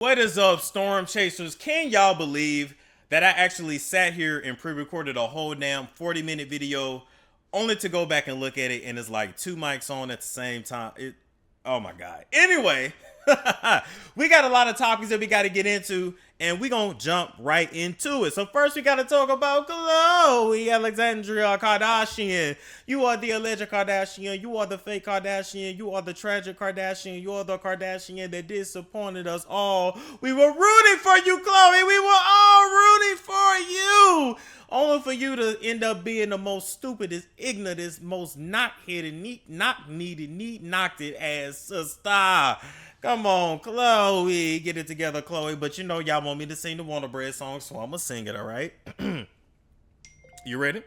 What is up, Storm Chasers? Can y'all believe that I actually sat here and pre-recorded a whole damn 40-minute video only to go back and look at it and it's like two mics on at the same time? Oh my god. Anyway, we got a lot of topics that we got to get into, and we gonna jump right into it. So first we got to talk about Khloe Alexandria Kardashian. You are the alleged Kardashian, you are the fake Kardashian, you are the tragic Kardashian, you are the Kardashian that disappointed us all. We were rooting for you, Khloe. We were all rooting for you. Only for you to end up being the most stupidest, ignorantest, most knock-headed, knocked it ass sister. Come on, Khloe. Get it together, Khloe. But you know y'all want me to sing the Wonder Bread song, so I'm going to sing it, all right? You ready?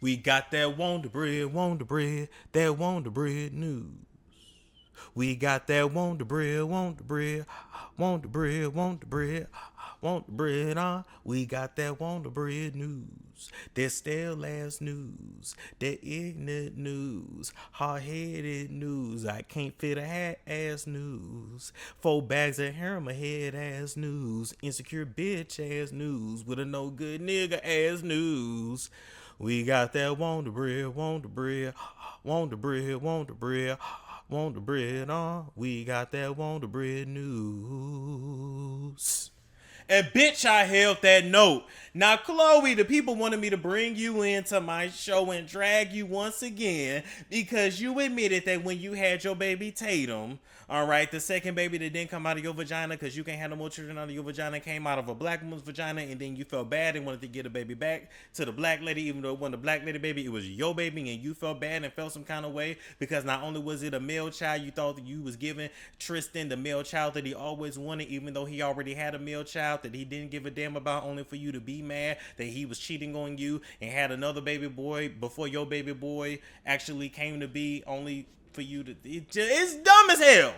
We got that Wonder Bread, that Wonder Bread news. We got that Wonder Bread, Wonder Bread, Wonder Bread, Wonder Bread, Wonder Bread, We got that Wonder Bread news. That stale ass news. That ignorant news. Hard-headed news. I can't fit a hat ass news. 4 bags of hair in my head ass news. Insecure bitch ass news. With a no good nigga ass news. We got that Wonder Bread, Wonder Bread, Wonder Bread, Wonder Bread, Wonder Bread, We got that Wonder Bread news. And bitch, I held that note. Now, Khloe, the people wanted me to bring you into my show and drag you once again because you admitted that when you had your baby Tatum, all right, the second baby that didn't come out of your vagina because you can't have no more children out of your vagina, came out of a black woman's vagina, and then you felt bad and wanted to get a baby back to the black lady, even though it wasn't a black lady baby, it was your baby, and you felt bad and felt some kind of way because not only was it a male child, you thought that you was giving Tristan the male child that he always wanted, even though he already had a male child that he didn't give a damn about, only for you to be mad that he was cheating on you and had another baby boy before your baby boy actually came to be, only for you to... It's dumb as hell.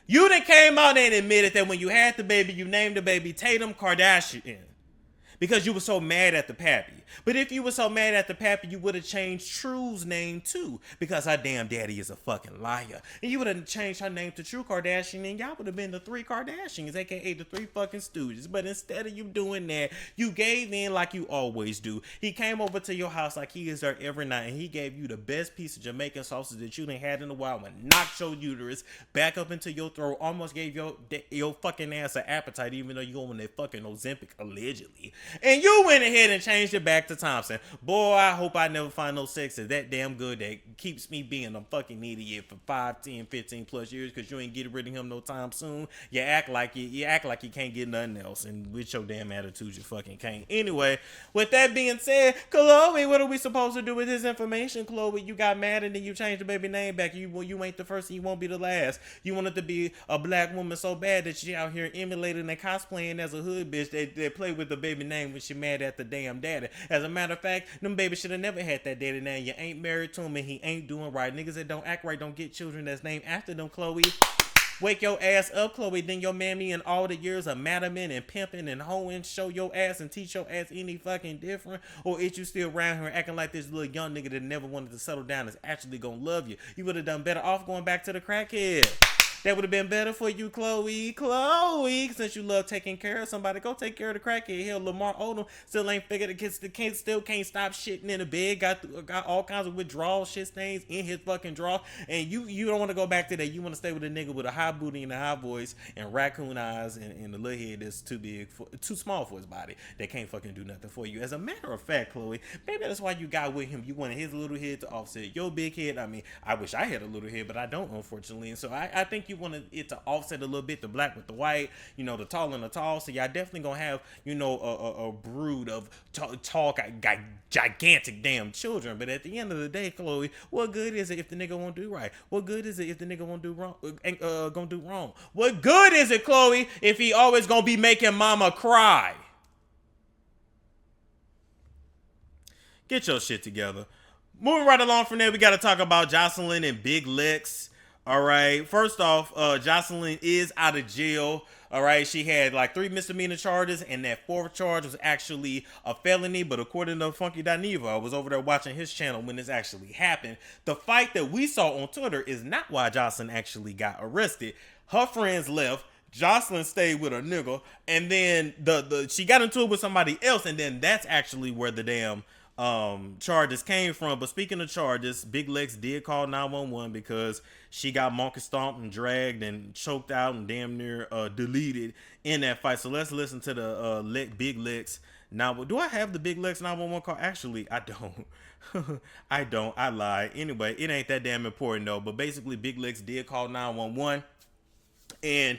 You done came out and admitted that when you had the baby, you named the baby Tatum Kardashian because you were so mad at the pappy. But if you were so mad at the pappy, you would have changed True's name too, because her damn daddy is a fucking liar. And you would have changed her name to True Kardashian, and y'all would have been the 3 Kardashians, aka the 3 fucking stooges. But instead of you doing that, you gave in like you always do. He came over to your house like he is there every night, and he gave you the best piece of Jamaican sausage that you done had in a while, and knocked your uterus back up into your throat, almost gave your fucking ass an appetite, even though you on that fucking Ozempic, allegedly. And you went ahead and changed it back to Thompson. Boy, I hope I never find no sex that's that damn good that keeps me being a fucking idiot for 5, 10, 15 plus years, because you ain't getting rid of him no time soon. You act like you can't get nothing else, and with your damn attitude you fucking can't. Anyway, with that being said, Khloe, what are we supposed to do with this information? Khloe, you got mad and then you changed the baby name back. You ain't the first and you won't be the last. You wanted to be a black woman so bad that you out here emulating and cosplaying as a hood bitch that play with the baby name when she mad at the damn daddy. As a matter of fact, them babies should have never had that daddy name. You ain't married to him and he ain't doing right. Niggas that don't act right don't get children that's named after them, Khloe. Wake your ass up, Khloe. Then your mammy and all the years of madaming and pimping and hoeing show your ass and teach your ass any fucking different? Or is you still around here acting like this little young nigga that never wanted to settle down is actually gonna love you? You would have done better off going back to the crackhead. That would have been better for you, Khloe. Since you love taking care of somebody, go take care of the crackhead. Hell, Lamar Odom still ain't figured it. Still can't stop shitting in the bed. Got all kinds of withdrawal shit stains in his fucking draw. And you don't want to go back to that. You want to stay with a nigga with a high booty and a high voice and raccoon eyes and the little head that's too small for his body. That can't fucking do nothing for you. As a matter of fact, Khloe, maybe that's why you got with him. You wanted his little head to offset your big head. I mean, I wish I had a little head, but I don't, unfortunately. And so I think you wanted it to offset a little bit, the black with the white, the tall and the tall. So y'all definitely gonna have, a brood of tall, gigantic damn children. But at the end of the day, Khloe, what good is it if the nigga won't do right? What good is it if the nigga won't do wrong? Gonna do wrong? What good is it, Khloe, if he always gonna be making mama cry? Get your shit together. Moving right along from there, we got to talk about Joseline and Big Lex. All right. First off, Joseline is out of jail. All right. She had like 3 misdemeanor charges, and that 4th charge was actually a felony. But according to Funky Dineva, I was over there watching his channel when this actually happened. The fight that we saw on Twitter is not why Joseline actually got arrested. Her friends left. Joseline stayed with her nigga, and then the she got into it with somebody else, and then that's actually where the damn charges came from. But speaking of charges, Big Lex did call 911 because she got monkey stomped and dragged and choked out and damn near deleted in that fight. So let's listen to the Big Lex. Now, do I have the Big Lex 911 call? Actually, I don't. I don't. I lied. Anyway, it ain't that damn important though. But basically, Big Lex did call 911, and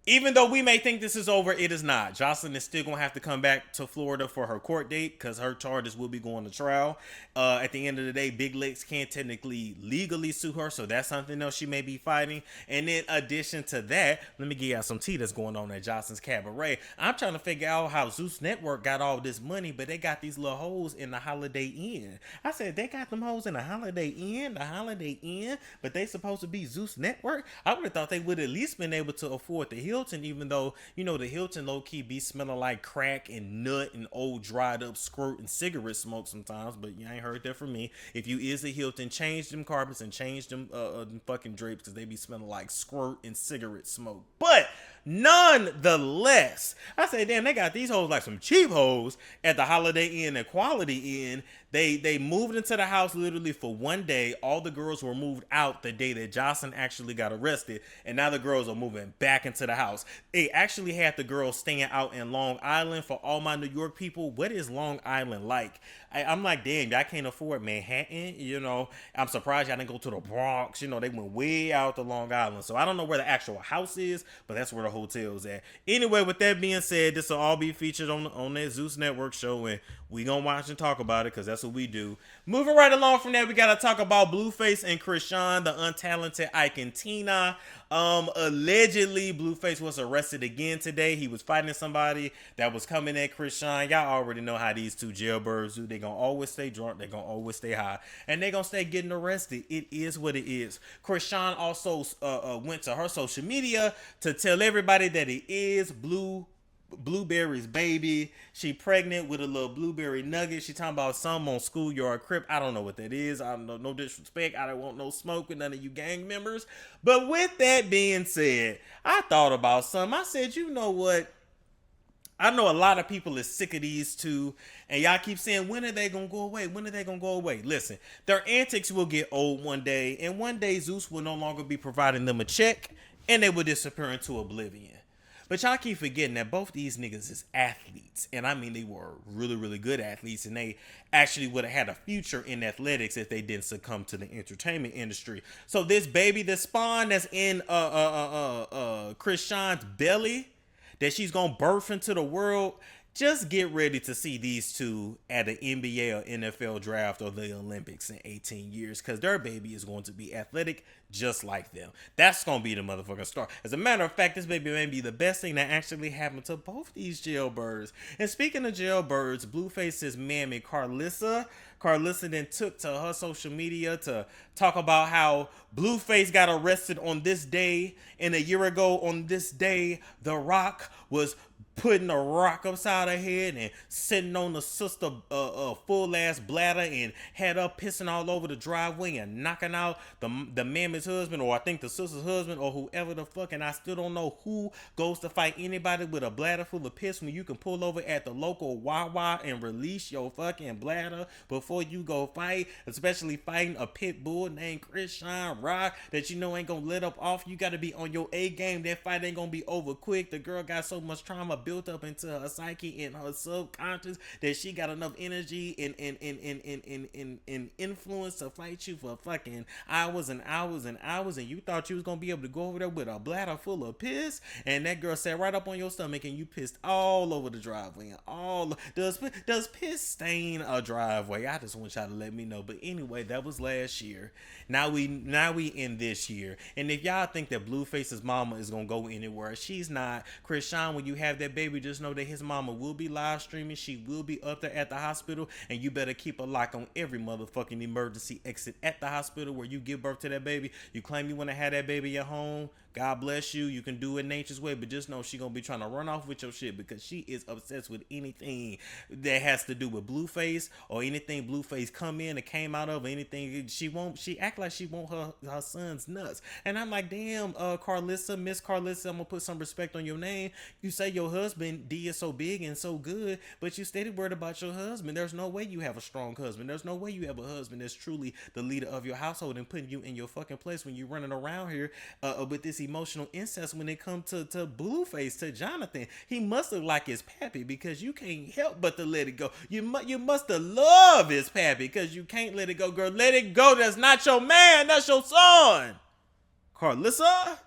even though we may think this is over, it is not. Joseline is still going to have to come back to Florida for her court date because her charges will be going to trial. At the end of the day, Big Lex can't technically legally sue her, so that's something else she may be fighting. And in addition to that, let me give y'all some tea that's going on at Joseline's Cabaret. I'm trying to figure out how Zeus Network got all this money, but they got these little hoes in the Holiday Inn. I said, they got them hoes in the Holiday Inn, but they supposed to be Zeus Network? I would have thought they would at least been able to afford the Hilton, even though, you know, the Hilton low-key be smelling like crack and nut and old dried up squirt and cigarette smoke sometimes, but you ain't heard that from me. If you is a Hilton, change them carpets and change them fucking drapes because they be smelling like squirt and cigarette smoke. But nonetheless, I say, damn, they got these hoes like some cheap hoes at the Holiday Inn and Quality Inn. They moved into the house literally for one day. All the girls were moved out the day that Joseline actually got arrested, and now the girls are moving back into the house. They actually had the girls staying out in Long Island. For all my New York people, what is Long Island like? I'm like, damn, I can't afford Manhattan. You know, I'm surprised y'all didn't go to the Bronx. You know, they went way out to Long Island. So I don't know where the actual house is, but that's where the hotel's at. Anyway, with that being said, this will all be featured on that Zeus Network show, and we gonna watch and talk about it because that's what we do. Moving right along from that, we gotta talk about Blueface and Christian, the untalented Ike and Tina. Allegedly, Blueface was arrested again today. He was fighting somebody that was coming at Christian. Y'all already know how these two jailbirds do. They gonna always stay drunk. They gonna always stay high, and they gonna stay getting arrested. It is what it is. Christian also went to her social media to tell everybody that it is Blueberry's baby. She pregnant with a little blueberry nugget. She talking about some on Schoolyard Crip. I don't know what that is. I don't know. No disrespect. I don't want no smoke with none of you gang members. But with that being said, I thought about something. I said, you know what? I know a lot of people is sick of these two, and y'all keep saying, when are they gonna go away? When are they gonna go away? Listen, their antics will get old one day, and one day Zeus will no longer be providing them a check, and they will disappear into oblivion. But y'all keep forgetting that both these niggas is athletes. And I mean, they were really, really good athletes. And they actually would have had a future in athletics if they didn't succumb to the entertainment industry. So this baby, the spawn that's in Christian's belly, that she's going to birth into the world, just get ready to see these two at an NBA or NFL draft or the Olympics in 18 years, because their baby is going to be athletic just like them. That's going to be the motherfucking star. As a matter of fact, this baby may be the best thing that actually happened to both these jailbirds. And speaking of jailbirds, Blueface's mammy, Carlissa then took to her social media to talk about how Blueface got arrested on this day, and a year ago on this day, The Rock was putting a rock upside her head and sitting on the sister full ass bladder and had her pissing all over the driveway and knocking out the mammy's husband, or I think the sister's husband, or whoever the fuck, and I still don't know who goes to fight anybody with a bladder full of piss when you can pull over at the local Wawa and release your fucking bladder before you go fight, especially fighting a pit bull named Christian Rock that you know ain't gonna let up off. You gotta be on your A game. That fight ain't gonna be over quick. The girl got so much trauma built up into her psyche and her subconscious that she got enough energy and influence to fight you for fucking hours and hours and hours, and you thought you was gonna be able to go over there with a bladder full of piss, and that girl sat right up on your stomach and you pissed all over the driveway. And all does piss stain a driveway? I just want y'all to let me know. But anyway, that was last year. Now we in this year, and if y'all think that Blueface's mama is gonna go anywhere, she's not. Christian, when you have that baby, just know that his mama will be live streaming. She will be up there at the hospital, and you better keep a lock on every motherfucking emergency exit at the hospital where you give birth to that baby. You claim you want to have that baby at home, God bless you. You can do it nature's way, but just know she gonna be trying to run off with your shit because she is obsessed with anything that has to do with Blueface or anything Blueface come in or came out of or anything. She act like she want her son's nuts. And I'm like, damn, Carlissa, Miss Carlissa, I'm gonna put some respect on your name. You say your husband D is so big and so good, but you steady worried about your husband. There's no way you have a strong husband. There's no way you have a husband that's truly the leader of your household and putting you in your fucking place when you're running around here with this emotional incest when it comes to Blueface, to Jonathan. He must look like his pappy because you can't help but to let it go. You must have loved his pappy because you can't let it go, girl. Let it go. That's not your man. That's your son. Carlissa?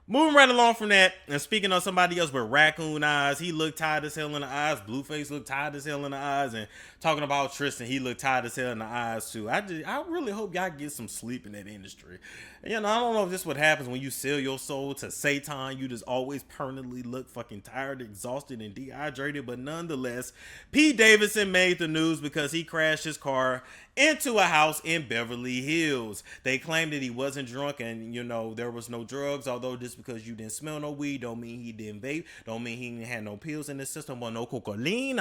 Moving right along from that, and speaking of somebody else with raccoon eyes, he looked tired as hell in the eyes. Blueface looked tired as hell in the eyes. And talking about Tristan, he looked tired as hell in the eyes too. I really hope y'all get some sleep in that industry. You know, I don't know if this is what happens when you sell your soul to Satan. You just always permanently look fucking tired, exhausted, and dehydrated. But nonetheless, Pete Davidson made the news because he crashed his car into a house in Beverly Hills. They claimed that he wasn't drunk and, you know, there was no drugs, although just because you didn't smell no weed don't mean he didn't vape, don't mean he had no pills in his system or no cocaine.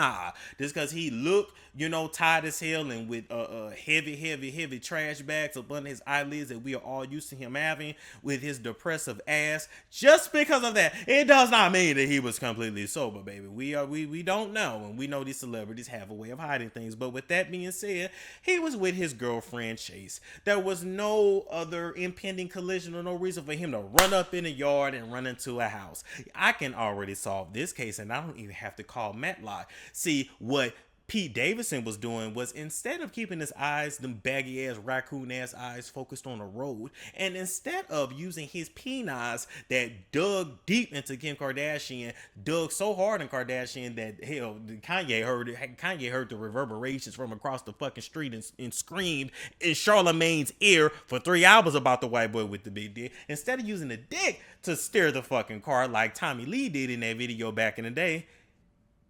Just because he looked, you know, tired as hell and with heavy trash bags up under his eyelids that we are all used to him having with his depressive ass. Just because of that, it does not mean that he was completely sober, baby. We don't know, and we know these celebrities have a way of hiding things. But with that being said, he was with his girlfriend Chase. There was no other impending collision or no reason for him to run up in a yard and run into a house. I can already solve this case and I don't even have to call Matlock. See, what Pete Davidson was doing was, instead of keeping his eyes, them baggy ass raccoon ass eyes, focused on the road, and instead of using his penis that dug deep into Kim Kardashian, dug so hard in Kardashian that hell, Kanye heard the reverberations from across the fucking street and screamed in Charlemagne's ear for 3 hours about the white boy with the big dick. Instead of using the dick to steer the fucking car like Tommy Lee did in that video back in the day,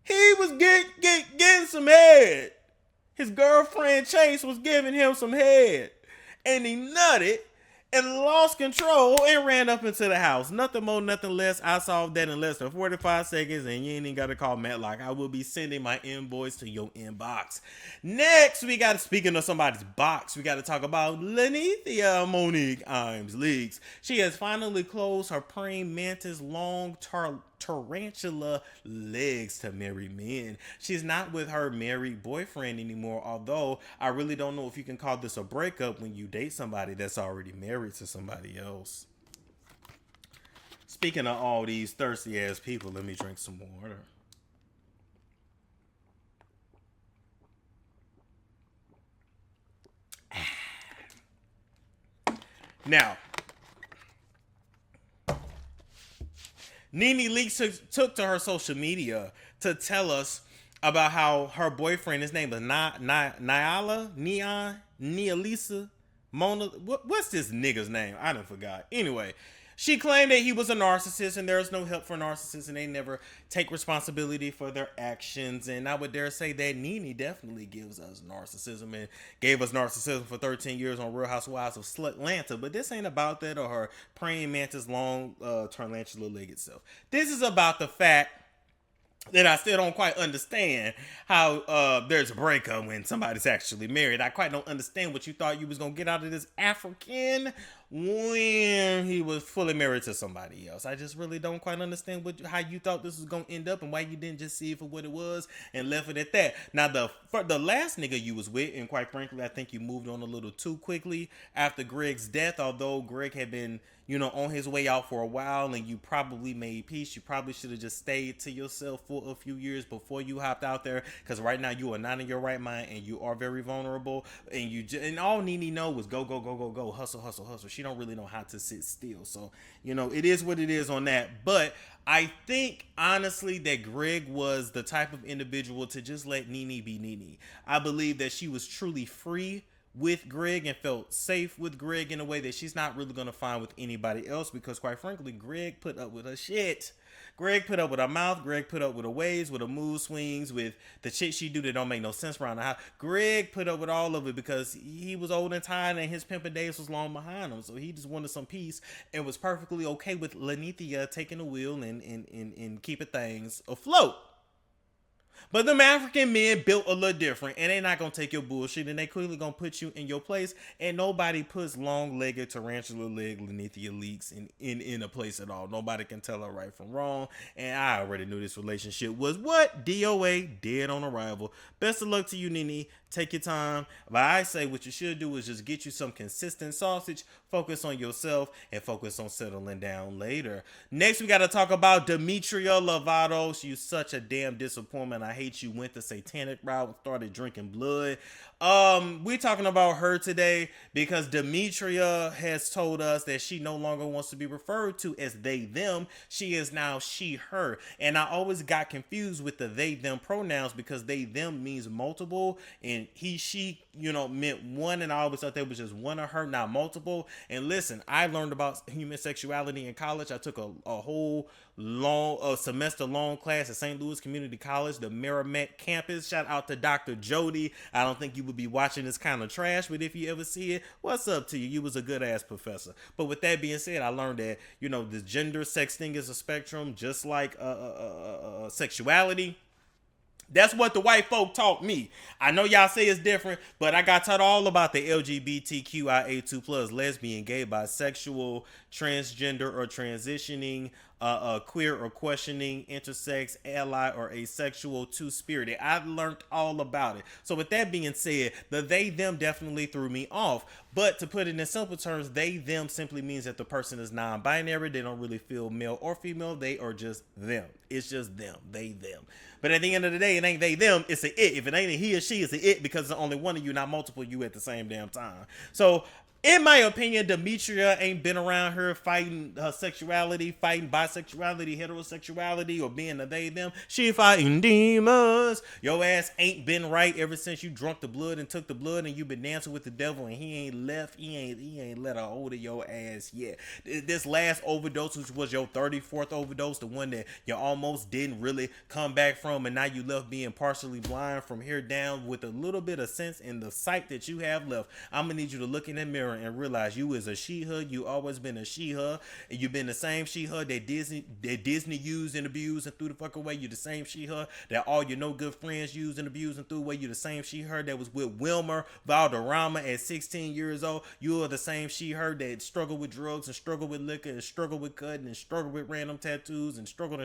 he was getting some head. His girlfriend Chase was giving him some head. And he nutted and lost control and ran up into the house. Nothing more, nothing less. I solved that in less than 45 seconds, and you ain't even got to call Matlock. I will be sending my invoice to your inbox. Next, we got, speaking of somebody's box, we got to talk about Lenithia Monique Imes Leakes. She has finally closed her praying mantis long tarantula legs to marry men. She's not with her married boyfriend anymore, although I really don't know if you can call this a breakup when you date somebody that's already married to somebody else. Speaking of all these thirsty ass people, let me drink some water. Now, NeNe Leakes took to her social media to tell us about how her boyfriend, his name is Nealisa, Mona. What's this nigga's name? I done forgot. Anyway, she claimed that he was a narcissist and there's no help for narcissists and they never take responsibility for their actions. And I would dare say that NeNe definitely gives us narcissism and gave us narcissism for 13 years on Real Housewives of Slutlanta. But this ain't about that or her praying mantis long tarantula leg itself. This is about the fact that I still don't quite understand how there's a breakup when somebody's actually married. I quite don't understand what you thought you was going to get out of this African when he was fully married to somebody else. I just really don't quite understand how you thought this was going to end up and why you didn't just see it for what it was and left it at that. Now, the last nigga you was with, and quite frankly, I think you moved on a little too quickly after Greg's death, although Greg had been, you know, on his way out for a while and you probably made peace. You probably should have just stayed to yourself for a few years before you hopped out there, because right now you are not in your right mind and you are very vulnerable, and all NeNe know was go, hustle. She don't really know how to sit still. So, you know, it is what it is on that. But I think, honestly, that Greg was the type of individual to just let NeNe be NeNe. I believe that she was truly free with Greg and felt safe with Greg in a way that she's not really going to find with anybody else, because quite frankly, Greg put up with her shit. Greg put up with her mouth. Greg put up with her ways, with her mood swings, with the shit she do that don't make no sense around the house. Greg put up with all of it because he was old and tired and his pimping days was long behind him. So he just wanted some peace and was perfectly okay with Lenithia taking the wheel and keeping things afloat. But them African men built a little different, and they not gonna take your bullshit, and they clearly gonna put you in your place. And nobody puts long-legged tarantula leg NeNe Leakes in a place at all. Nobody can tell her right from wrong. And I already knew this relationship was what? DOA, dead on arrival. Best of luck to you, NeNe. Take your time. But I say what you should do is just get you some consistent sausage, focus on yourself, and focus on settling down later. Next, we got to talk about Demi Lovato. She's such a damn disappointment. I hate you went the satanic route and started drinking blood. We're talking about her today because Demetria has told us that she no longer wants to be referred to as they, them. She is now she, her. And I always got confused with the they, them pronouns because they, them means multiple, and he, she, meant one, and I always thought that was just one of her, not multiple. And listen, I learned about human sexuality in college. I took a whole semester long class at St. Louis Community College, the Merrimack campus. Shout out to Dr. Jody. I don't think you would be watching this kind of trash, but if you ever see it, what's up to you? You was a good ass professor. But with that being said, I learned that, the gender sex thing is a spectrum, just like sexuality. That's what the white folk taught me. I know y'all say it's different, but I got taught all about the LGBTQIA2+, lesbian, gay, bisexual, transgender or transitioning, queer or questioning, intersex, ally or asexual, two-spirited. I've learned all about it. So with that being said, the they, them definitely threw me off. But to put it in simple terms, they, them simply means that the person is non-binary. They don't really feel male or female. They are just them. It's just them. They, them. But at the end of the day, it ain't they, them. It's a it. If it ain't a he or she, it's a it, because there's only one of you, not multiple you at the same damn time. So in my opinion, Demetria ain't been around here fighting her sexuality, fighting bisexuality, heterosexuality, or being a they, them. She fighting demons. Your ass ain't been right ever since you drunk the blood and took the blood, and you been dancing with the devil, and he ain't left. He ain't let her hold of your ass yet. This last overdose, which was your 34th overdose, the one that you almost didn't really come back from, and now you left being partially blind from here down with a little bit of sense in the sight that you have left. I'm gonna need you to look in the mirror and realize you is a she-her. You always been a she-her, and you've been the same she-her that Disney used and abused and threw the fuck away. You the same she-her that all your no good friends used and abused and threw away. You the same she-her that was with Wilmer Valderrama at 16 years old. You are the same she-her that struggled with drugs and struggled with liquor and struggled with cutting and struggled with random tattoos and struggled,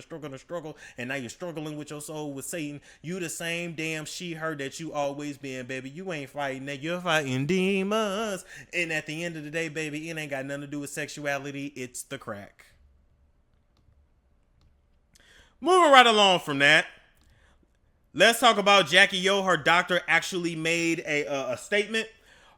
and now you're struggling with your soul with Satan. You the same damn she-her that you always been, baby. You ain't fighting that. You're fighting demons. And at the end of the day, baby, it ain't got nothing to do with sexuality. It's the crack. Moving right along from that, let's talk about Jacky Oh. Her doctor actually made a statement.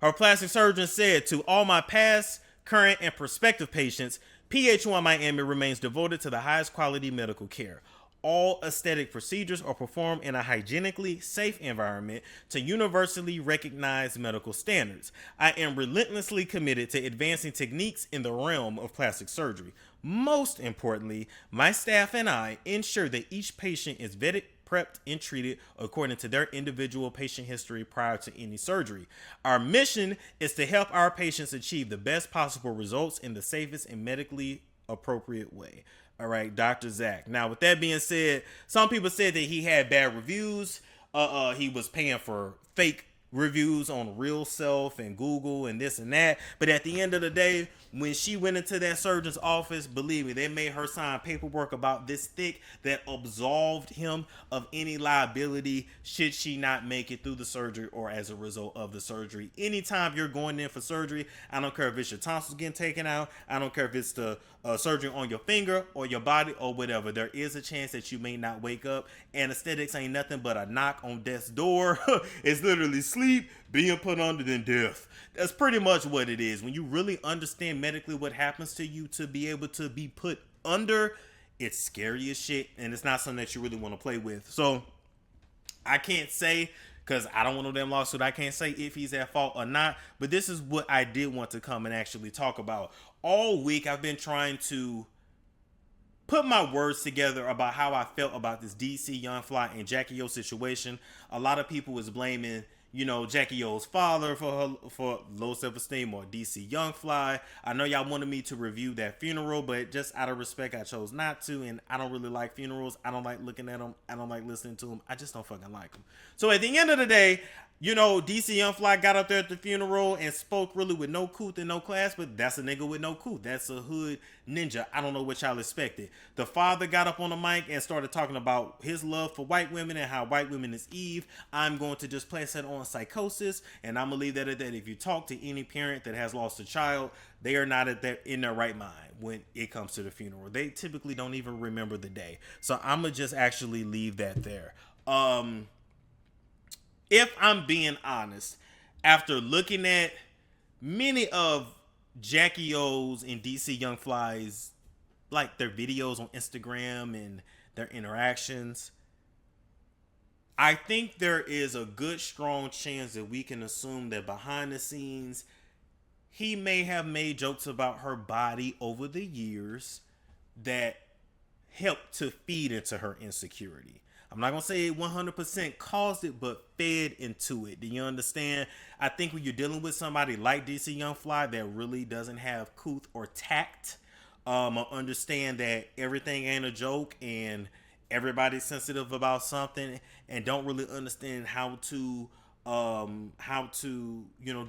Her plastic surgeon said, "To all my past, current, and prospective patients, PH1 Miami remains devoted to the highest quality medical care. All aesthetic procedures are performed in a hygienically safe environment to universally recognized medical standards. I am relentlessly committed to advancing techniques in the realm of plastic surgery. Most importantly, my staff and I ensure that each patient is vetted, prepped, and treated according to their individual patient history prior to any surgery. Our mission is to help our patients achieve the best possible results in the safest and medically appropriate way." All right, Dr. Zach. Now, with that being said, some people said that he had bad reviews. He was paying for fake reviews on Real Self and Google and this and that. But at the end of the day, when she went into that surgeon's office, believe me, they made her sign paperwork about this thick that absolved him of any liability should she not make it through the surgery or as a result of the surgery. Anytime you're going in for surgery, I don't care if it's your tonsils getting taken out, I don't care if it's the surgery on your finger or your body or whatever, there is a chance that you may not wake up. Anesthetics ain't nothing but a knock on death's door. It's literally sleep being put under, then death. That's pretty much what it is. When you really understand medically what happens to you to be able to be put under, it's scary as shit, and it's not something that you really want to play with. So I can't say because I don't want no damn lawsuit. I can't say if he's at fault or not, but this is what I did want to come and actually talk about. All week I've been trying to put my words together about how I felt about this DC Young Fly and Jacky Oh situation. A lot of people was blaming, Jacky Oh's father for low self-esteem, or DC Young Fly. I know y'all wanted me to review that funeral, but just out of respect, I chose not to. And I don't really like funerals. I don't like looking at them. I don't like listening to them. I just don't fucking like them. So at the end of the day, DC Young Fly got up there at the funeral and spoke really with no couth and no class, but that's a nigga with no couth. That's a hood ninja. I don't know what y'all expected. The father got up on the mic and started talking about his love for white women and how white women is Eve. I'm going to just place that on psychosis, and I'm going to leave that at that. If you talk to any parent that has lost a child, they are not in their right mind when it comes to the funeral. They typically don't even remember the day. So I'm going to just actually leave that there. If I'm being honest, after looking at many of Jacky Oh's and DC Young Fly's, like their videos on Instagram and their interactions, I think there is a good, strong chance that we can assume that behind the scenes, he may have made jokes about her body over the years that helped to feed into her insecurity. I'm not going to say it 100% caused it, but fed into it. Do you understand? I think when you're dealing with somebody like DC Young Fly that really doesn't have couth or tact, I understand that everything ain't a joke and everybody's sensitive about something and don't really understand how to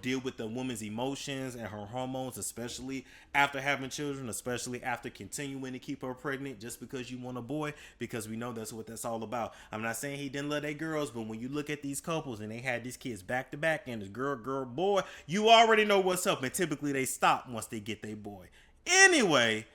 deal with the woman's emotions and her hormones, especially after having children, especially after continuing to keep her pregnant just because you want a boy, because we know that's what that's all about. I'm not saying he didn't love their girls, but when you look at these couples and they had these kids back to back and it's girl, boy, you already know what's up, and typically they stop once they get their boy. Anyway,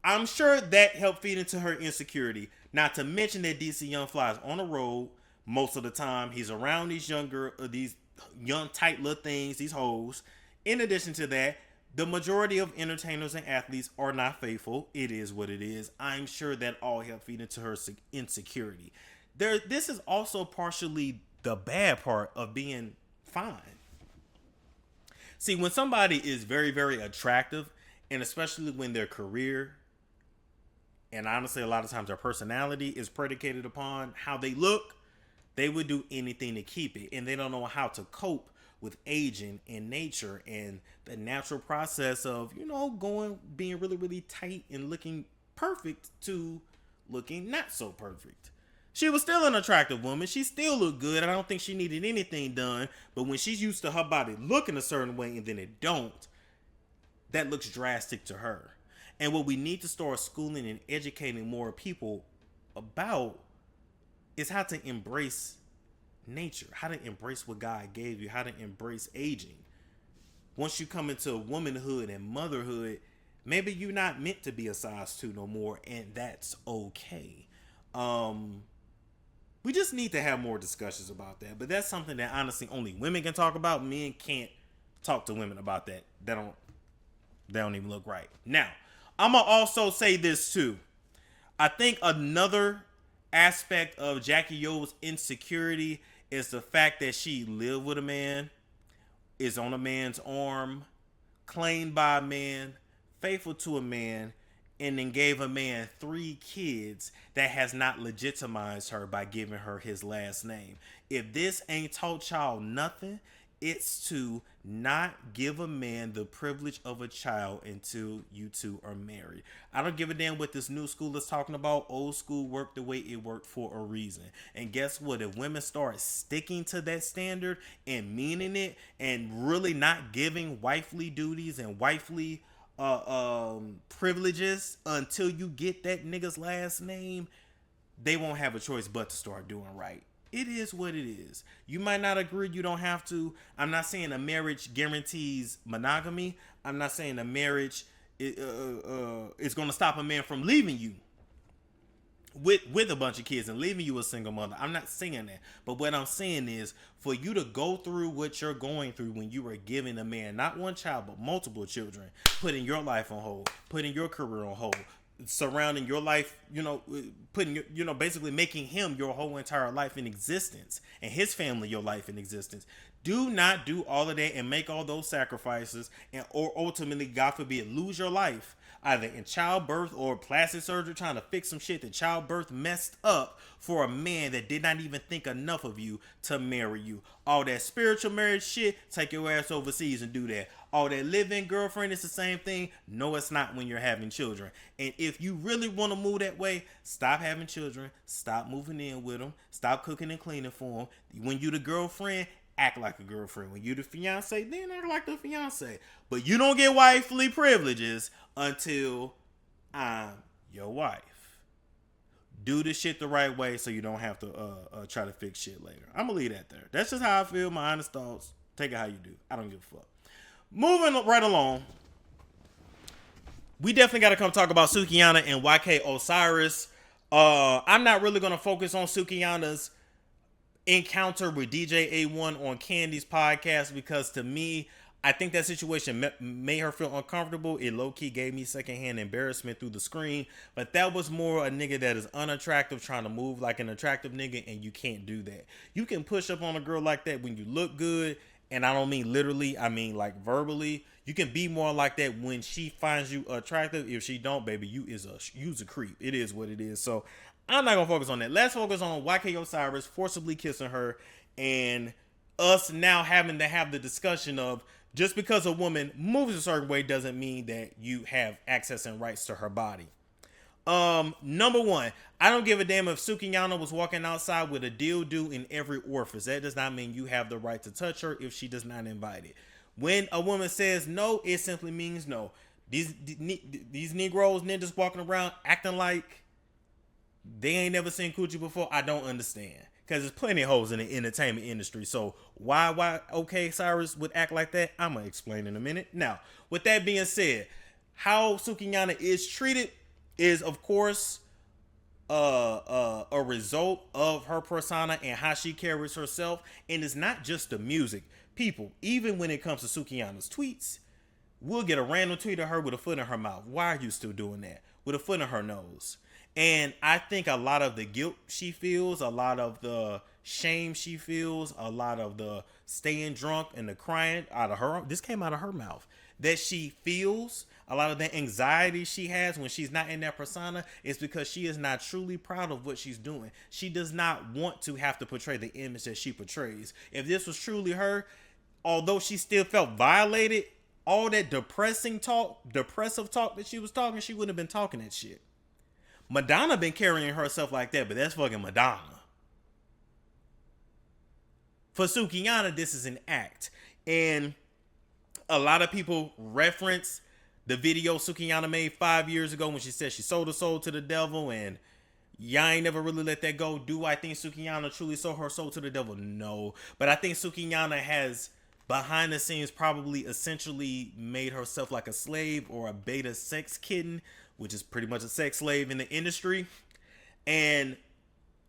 I'm sure that helped feed into her insecurity. Not to mention that DC Young Fly is on the road most of the time. He's around these young tight little things, these hoes. In addition to that, the majority of entertainers and athletes are not faithful. It is what it is. I'm sure that all helped feed into her insecurity. This is also partially the bad part of being fine. See, when somebody is very, very attractive, and especially when their career, and honestly a lot of times their personality is predicated upon how they look, they would do anything to keep it. And they don't know how to cope with aging and nature and the natural process of, being really, really tight and looking perfect to looking not so perfect. She was still an attractive woman. She still looked good. I don't think she needed anything done. But when she's used to her body looking a certain way and then it don't, that looks drastic to her. And what we need to start schooling and educating more people about is how to embrace nature, how to embrace what God gave you, how to embrace aging. Once you come into womanhood and motherhood, maybe you're not meant to be a size 2 no more, and that's okay. We just need to have more discussions about that. But that's something that honestly only women can talk about. Men can't talk to women about that. They don't even look right. Now, I'm going to also say this too. I think another aspect of Jacky Oh's insecurity is the fact that she lived with a man, is on a man's arm, claimed by a man, faithful to a man, and then gave a man 3 kids that has not legitimized her by giving her his last name. If this ain't taught y'all nothing, it's to not give a man the privilege of a child until you two are married. I don't give a damn what this new school is talking about. Old school worked the way it worked for a reason. And guess what? If women start sticking to that standard and meaning it and really not giving wifely duties and wifely privileges until you get that nigga's last name, they won't have a choice but to start doing right. It is what it is. You might not agree. You don't have to. I'm not saying a marriage guarantees monogamy. I'm not saying a marriage is going to stop a man from leaving you with a bunch of kids and leaving you a single mother. I'm not saying that. But what I'm saying is for you to go through what you're going through when you are giving a man not one child but multiple children, putting your life on hold, putting your career on hold, surrounding your life, putting basically making him your whole entire life in existence and his family your life in existence. Do not do all of that and make all those sacrifices or ultimately, God forbid, lose your life either in childbirth or plastic surgery trying to fix some shit that childbirth messed up for a man that did not even think enough of you to marry you. All that spiritual marriage shit, take your ass overseas and do that. All that live-in girlfriend is the same thing. No, it's not when you're having children. And if you really want to move that way, stop having children. Stop moving in with them. Stop cooking and cleaning for them. When you the girlfriend, act like a girlfriend. When you the fiance, then act like the fiance. But you don't get wifely privileges until I'm your wife. Do the shit the right way so you don't have to try to fix shit later. I'm going to leave that there. That's just how I feel. My honest thoughts. Take it how you do. I don't give a fuck. Moving right along. We definitely got to come talk about Sukihana and YK Osiris. I'm not really going to focus on Sukihana's encounter with DJ A1 on Candy's podcast because to me, I think that situation made her feel uncomfortable. It low-key gave me secondhand embarrassment through the screen. But that was more a nigga that is unattractive trying to move like an attractive nigga, and you can't do that. You can push up on a girl like that when you look good, and I don't mean literally, I mean like verbally. You can be more like that when she finds you attractive. If she don't, baby, you's a creep. It is what it is. So I'm not going to focus on that. Let's focus on YK Osiris forcibly kissing her and us now having to have the discussion of just because a woman moves a certain way doesn't mean that you have access and rights to her body. Number one, I don't give a damn if Sukihana was walking outside with a dildo in every orifice. That does not mean you have the right to touch her if she does not invite it. When a woman says no, it simply means no. These Negroes, ninjas walking around acting like they ain't never seen coochie before, I don't understand. Because there's plenty of hoes in the entertainment industry. So why OK Cyrus would act like that, I'm going to explain in a minute. Now, with that being said, how Sukihana is treated is, of course, a result of her persona and how she carries herself. And it's not just the music. People, even when it comes to Sukihana's tweets, we'll get a random tweet of her with a foot in her mouth. Why are you still doing that? With a foot in her nose. And I think a lot of the guilt she feels, a lot of the shame she feels, a lot of the staying drunk and the crying out of her, this came out of her mouth, that she feels, a lot of the anxiety she has when she's not in that persona is because she is not truly proud of what she's doing. She does not want to have to portray the image that she portrays. If this was truly her, although she still felt violated, all that depressive talk that she was talking, she wouldn't have been talking that shit. Madonna been carrying herself like that, but that's fucking Madonna. For Sukihana, this is an act. And a lot of people reference the video Sukihana made 5 years ago when she said she sold her soul to the devil and y'all ain't never really let that go. Do I think Sukihana truly sold her soul to the devil? No. But I think Sukihana has behind the scenes probably essentially made herself like a slave or a beta sex kitten, which is pretty much a sex slave in the industry. And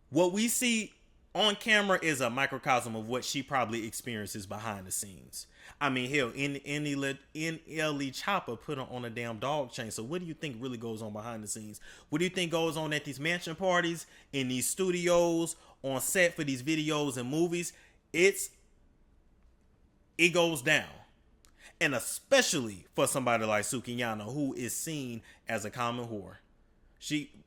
what we see on camera is a microcosm of what she probably experiences behind the scenes. I mean, hell, NeNe Chopper put her on a damn dog chain. So what do you think really goes on behind the scenes? What do you think goes on at these mansion parties, in these studios, on set for these videos and movies? It goes down. And especially for somebody like Sukihana, who is seen as a common whore.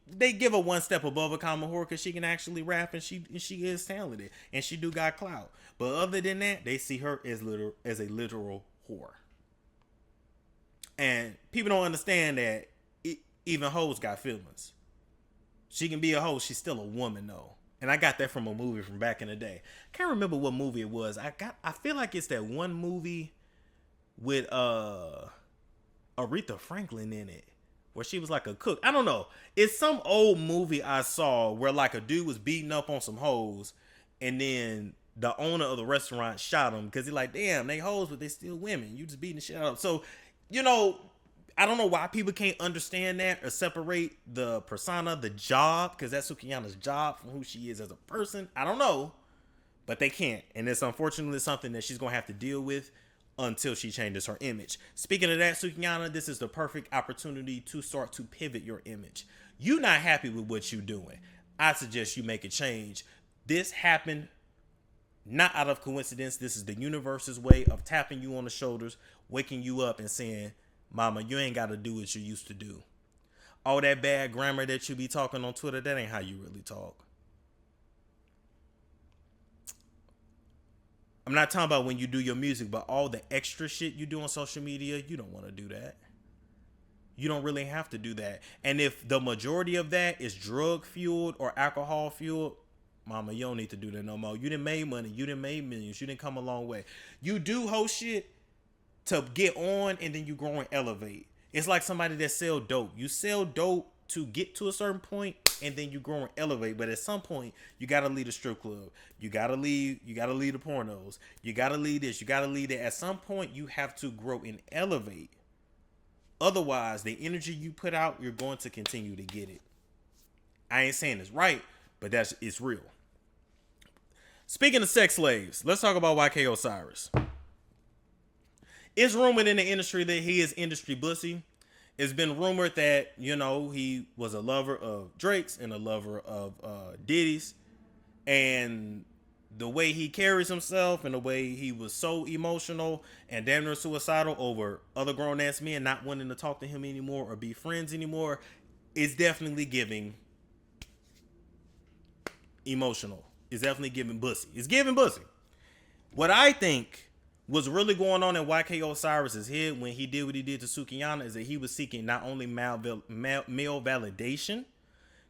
They give her one step above a common whore because she can actually rap and she is talented and she do got clout. But other than that, they see her as a literal whore. And people don't understand that even hoes got feelings. She can be a hoe, she's still a woman though. And I got that from a movie from back in the day. I can't remember what movie it was. I feel like it's that one movie with Aretha Franklin in it, where she was like a cook. I don't know. It's some old movie I saw where like a dude was beating up on some hoes, and then the owner of the restaurant shot him because he like, damn, they hoes, but they still women. You just beating the shit out of them. So, I don't know why people can't understand that or separate the persona, the job, because that's Sukihana's job from who she is as a person. I don't know, but they can't. And it's unfortunately something that she's going to have to deal with until she changes her image. Speaking of that, Sukihana, this is the perfect opportunity to start to pivot your image. You're not happy with what you're doing. I suggest you make a change. This happened not out of coincidence. This is the universe's way of tapping you on the shoulders, waking you up and saying, mama, you ain't got to do what you used to do. All that bad grammar that you be talking on Twitter, that ain't how you really talk. I'm not talking about when you do your music, but all the extra shit you do on social media, you don't want to do that. You don't really have to do that. And if the majority of that is drug fueled or alcohol fueled, mama, you don't need to do that no more. You done made money. You done made millions. You didn't come a long way. You do host shit to get on, and then you grow and elevate. It's like somebody that sell dope. You sell dope to get to a certain point, and then you grow and elevate. But at some point, you gotta leave the strip club. You gotta leave the pornos. You gotta leave this. You gotta leave that. At some point, you have to grow and elevate. Otherwise, the energy you put out, you're going to continue to get it. I ain't saying it's right, but it's real. Speaking of sex slaves, let's talk about YK Osiris. It's rumored in the industry that he is industry bussy. It's been rumored that, he was a lover of Drake's and a lover of Diddy's. And the way he carries himself and the way he was so emotional and damn near suicidal over other grown-ass men not wanting to talk to him anymore or be friends anymore is definitely giving emotional. It's definitely giving bussy. It's giving bussy. What I think was really going on in YK Osiris's head when he did what he did to Sukihana is that he was seeking not only male validation,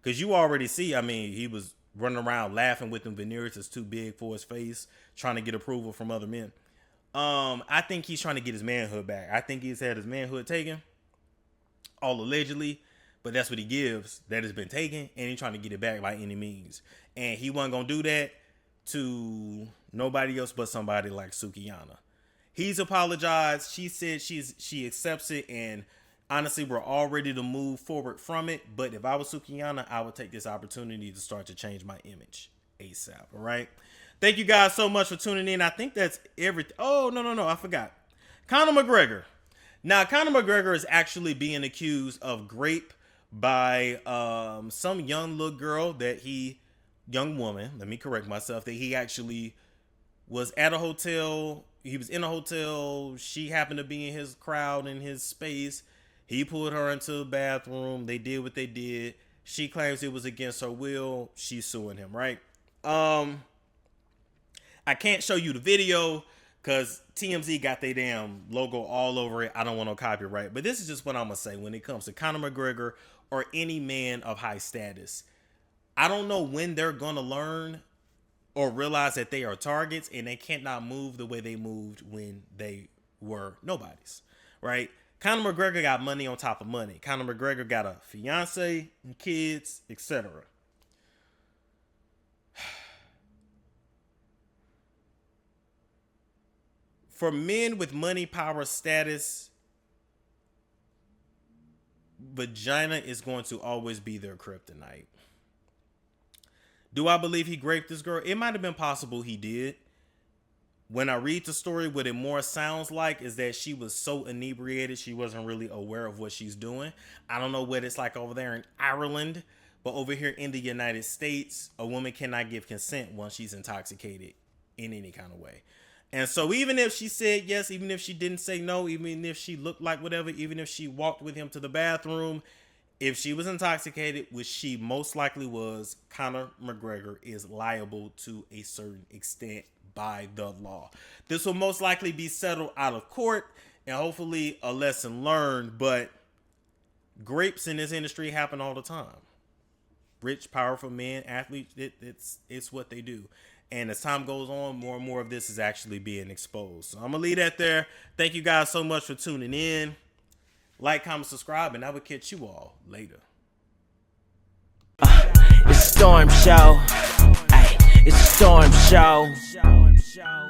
because you already see, he was running around laughing with them veneers that's too big for his face, trying to get approval from other men. I think he's trying to get his manhood back. I think he's had his manhood taken, all allegedly, but that's what he gives, that has been taken, and he's trying to get it back by any means. And he wasn't going to do that to nobody else but somebody like Sukihana. He's apologized. She said she accepts it, and honestly, we're all ready to move forward from it. But if I was Sukihana, I would take this opportunity to start to change my image ASAP. All right. Thank you guys so much for tuning in. I think that's everything. Oh, no. I forgot. Conor McGregor. Now, Conor McGregor is actually being accused of rape by some young little girl young woman, let me correct myself, that he actually was at a hotel. He was in a hotel. She happened to be in his crowd, in his space. He pulled her into the bathroom. They did what they did. She claims it was against her will. She's suing him, right? I can't show you the video because TMZ got their damn logo all over it. I don't want no copyright. But this is just what I'm going to say when it comes to Conor McGregor or any man of high status. I don't know when they're going to learn or realize that they are targets and they cannot move the way they moved when they were nobodies, right? Conor McGregor got money on top of money. Conor McGregor got a fiance and kids, etc. For men with money, power, status, vagina is going to always be their kryptonite. Do I believe he raped this girl? It might have been possible he did. When I read the story, what it more sounds like is that she was so inebriated, she wasn't really aware of what she's doing. I don't know what it's like over there in Ireland, but over here in the United States, a woman cannot give consent once she's intoxicated in any kind of way. And so even if she said yes, even if she didn't say no, even if she looked like whatever, even if she walked with him to the bathroom, if she was intoxicated, which she most likely was, Conor McGregor is liable to a certain extent by the law. This will most likely be settled out of court and hopefully a lesson learned, but grapes in this industry happen all the time. Rich, powerful men, athletes, it's what they do. And as time goes on, more and more of this is actually being exposed. So I'm going to leave that there. Thank you guys so much for tuning in. Like, comment, subscribe, and I will catch you all later. It's a storm show. Ay, it's a storm show.